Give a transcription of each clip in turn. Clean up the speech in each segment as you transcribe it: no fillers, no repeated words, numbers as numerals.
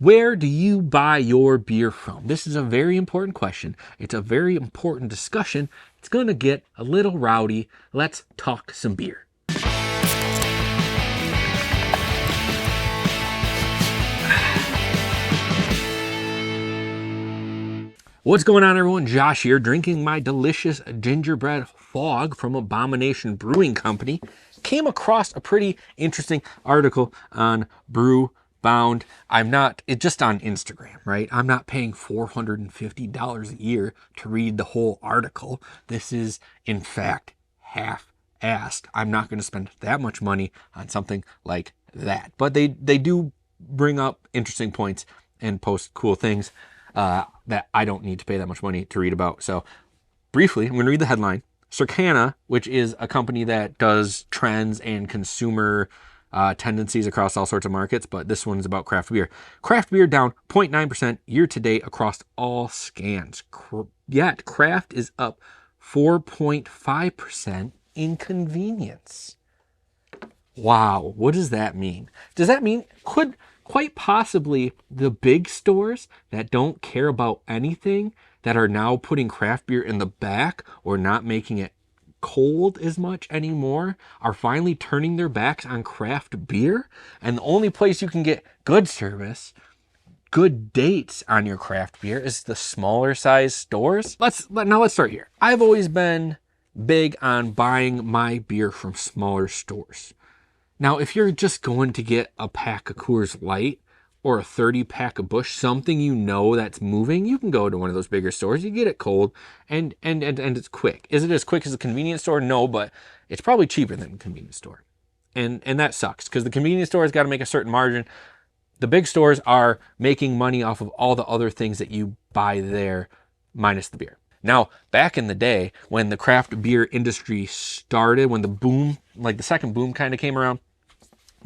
Where do you buy your beer from? This is a very important question. It's a very important discussion. It's going to get a little rowdy. Let's talk some beer. What's going on, everyone? Josh here, drinking my delicious gingerbread fog from Abomination Brewing Company. Came across a pretty interesting article on Brew Bound. It's just on Instagram, right? I'm not paying $450 a year to read the whole article. This is, in fact, half-assed. I'm not going to spend that much money on something like that. But they do bring up interesting points and post cool things that I don't need to pay that much money to read about. So briefly, I'm going to read the headline. Circana, which is a company that does trends and consumer tendencies across all sorts of markets, but this one's about craft beer. Craft beer down 0.9% year to date across all scans. Yet craft is up 4.5% in convenience. Wow, what does that mean? Does that mean could quite possibly the big stores that don't care about anything, that are now putting craft beer in the back or not making it cold as much anymore, are finally turning their backs on craft beer? And the only place you can get good service, good dates on your craft beer is the smaller size stores. Let's start here. I've always been big on buying my beer from smaller stores. Now, if you're just going to get a pack of Coors Light or a 30-pack of Busch, something you know that's moving, you can go to one of those bigger stores. You get it cold, and it's quick. Is it as quick as a convenience store? No, but it's probably cheaper than a convenience store. And that sucks, because the convenience store has got to make a certain margin. The big stores are making money off of all the other things that you buy there, minus the beer. Now, back in the day, when the craft beer industry started, when the boom, like the second boom kind of came around,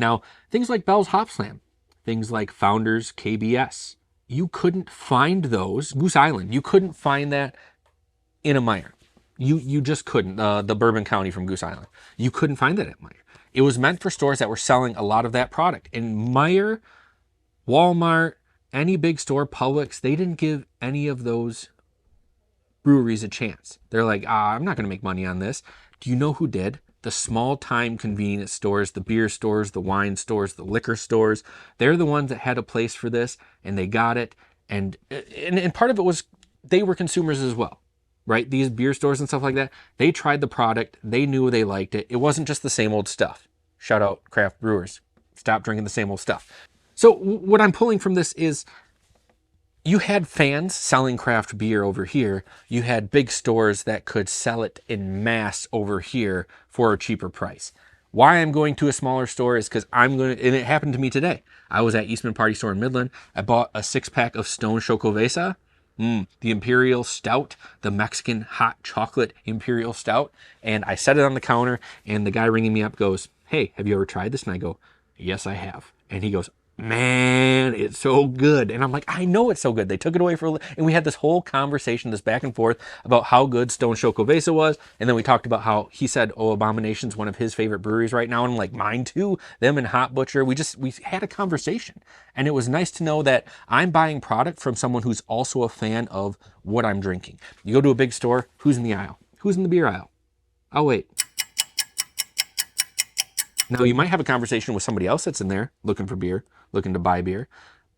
now, things like Bell's Hop Slam, things like Founders KBS, you couldn't find those. Goose Island, you couldn't find that in a Meijer. You just couldn't. The Bourbon County from Goose Island, you couldn't find that at Meijer. It was meant for stores that were selling a lot of that product. And Meijer, Walmart, any big store, Publix, they didn't give any of those breweries a chance. They're like, I'm not going to make money on this. Do you know who did? The small-time convenience stores, the beer stores, the wine stores, the liquor stores. They're the ones that had a place for this, and they got it. And part of it was they were consumers as well, right? These beer stores and stuff like that, they tried the product. They knew they liked it. It wasn't just the same old stuff. Shout out craft brewers. Stop drinking the same old stuff. So what I'm pulling from this is, you had fans selling craft beer over here. You had big stores that could sell it in mass over here for a cheaper price. Why I'm going to a smaller store is because and it happened to me today. I was at Eastman Party Store in Midland. I bought a 6-pack of Stone Chocovesa, the Imperial Stout, the Mexican hot chocolate Imperial Stout. And I set it on the counter, and the guy ringing me up goes, "Hey, have you ever tried this?" And I go, "Yes, I have." And he goes, "Man, it's so good." And I'm like, I know it's so good. They took it away and we had this whole conversation, this back and forth about how good Stone Chocovesa was. And then we talked about how he said, Abomination's one of his favorite breweries right now. And I'm like, mine too. Them and Hot Butcher. We had a conversation. And it was nice to know that I'm buying product from someone who's also a fan of what I'm drinking. You go to a big store, who's in the aisle? Who's in the beer aisle? Oh, wait. Now, you might have a conversation with somebody else that's in there looking for beer, looking to buy beer.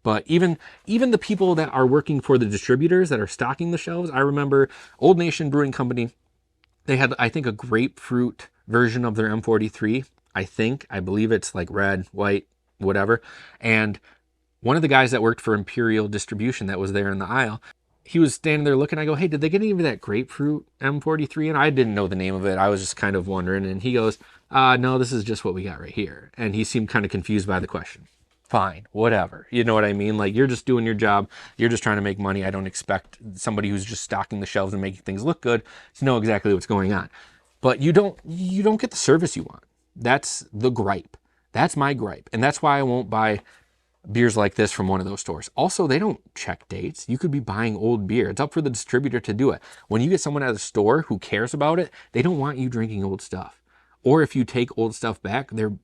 But even the people that are working for the distributors that are stocking the shelves, I remember Old Nation Brewing Company, they had, I think, a grapefruit version of their M43. I believe it's like red, white, whatever. And one of the guys that worked for Imperial Distribution that was there in the aisle, he was standing there looking. I go, "Hey, did they get any of that grapefruit M43?" And I didn't know the name of it. I was just kind of wondering. And he goes, "No, this is just what we got right here." And he seemed kind of confused by the question. Fine, whatever. You know what I mean? Like, you're just doing your job. You're just trying to make money. I don't expect somebody who's just stocking the shelves and making things look good to know exactly what's going on. But you don't get the service you want. That's the gripe. That's my gripe. And that's why I won't buy beers like this from one of those stores. Also, they don't check dates. You could be buying old beer. It's up for the distributor to do it. When you get someone at a store who cares about it, they don't want you drinking old stuff. Or if you take old stuff back, they're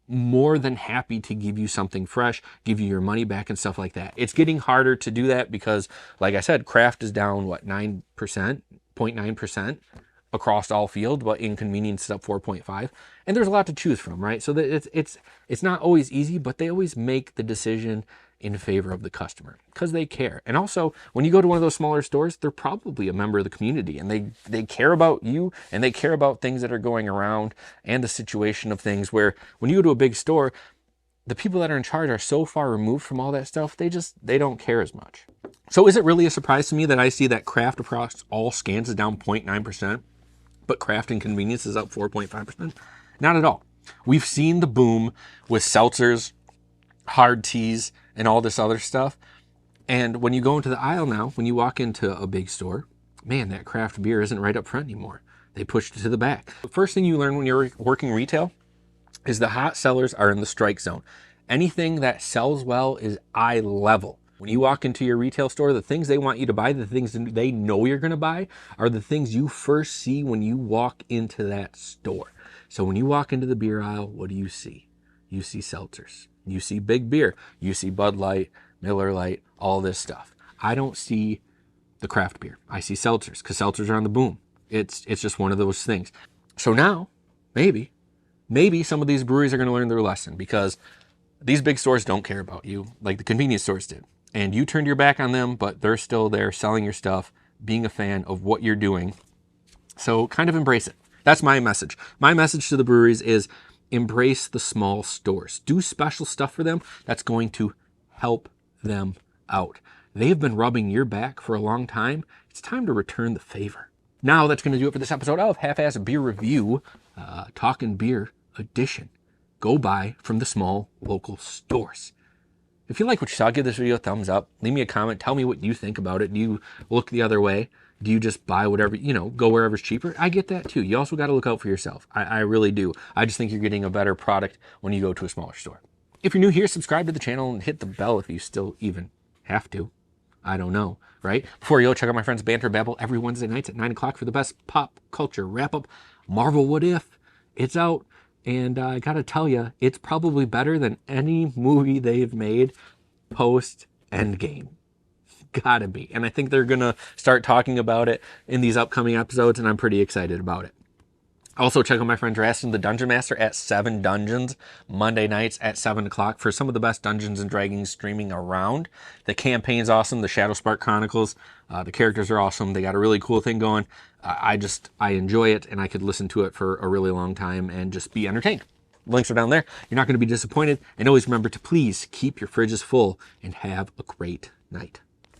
more than happy to give you something fresh, give you your money back and stuff like that. It's getting harder to do that because, like I said, craft is down, what, 9%, 0.9% across all field, but in convenience is up 4.5. And there's a lot to choose from, right? So that it's not always easy, but they always make the decision in favor of the customer because they care. And also, when you go to one of those smaller stores, they're probably a member of the community, and they care about you, and they care about things that are going around and the situation of things, where when you go to a big store, the people that are in charge are so far removed from all that stuff, they don't care as much. So is it really a surprise to me that I see that craft across all scans is down 0.9%, but craft and convenience is up 4.5%? Not at all. We've seen the boom with seltzers, hard teas, and all this other stuff. And when you go into the aisle now, when you walk into a big store, man, that craft beer isn't right up front anymore. They pushed it to the back. The first thing you learn when you're working retail is the hot sellers are in the strike zone. Anything that sells well is eye level. When you walk into your retail store, the things they want you to buy, the things they know you're going to buy, are the things you first see when you walk into that store. So when you walk into the beer aisle, what do you see? You see seltzers. You see big beer. You see Bud Light, Miller Lite, all this stuff. I don't see the craft beer. I see seltzers because seltzers are on the boom. It's just one of those things. So now, maybe some of these breweries are going to learn their lesson, because these big stores don't care about you like the convenience stores did. And you turned your back on them, but they're still there selling your stuff, being a fan of what you're doing. So kind of embrace it. That's my message. My message to the breweries is embrace the small stores. Do special stuff for them that's going to help them out. They've been rubbing your back for a long time. It's time to return the favor. Now that's going to do it for this episode of Half-Ass Beer Review, Talkin Beer Edition. Go buy from the small local stores. If you like what you saw, give this video a thumbs up. Leave me a comment. Tell me what you think about it. Do you look the other way? Do you just buy whatever, go wherever's cheaper? I get that too. You also got to look out for yourself. I really do. I just think you're getting a better product when you go to a smaller store. If you're new here, subscribe to the channel and hit the bell if you still even have to. I don't know, right? Before you go, check out my friends Banter and Babble every Wednesday nights at 9 o'clock for the best pop culture wrap-up. Marvel What If? It's out. And I got to tell you, it's probably better than any movie they've made post-Endgame. Gotta be. And I think they're going to start talking about it in these upcoming episodes, and I'm pretty excited about it. Also, check out my friend Drastin, the Dungeon Master, at 7 Dungeons, Monday nights at 7 o'clock for some of the best Dungeons & Dragons streaming around. The campaign's awesome. The Shadowspark Chronicles, the characters are awesome. They got a really cool thing going. I enjoy it, and I could listen to it for a really long time and just be entertained. Links are down there. You're not going to be disappointed. And always remember to please keep your fridges full and have a great night.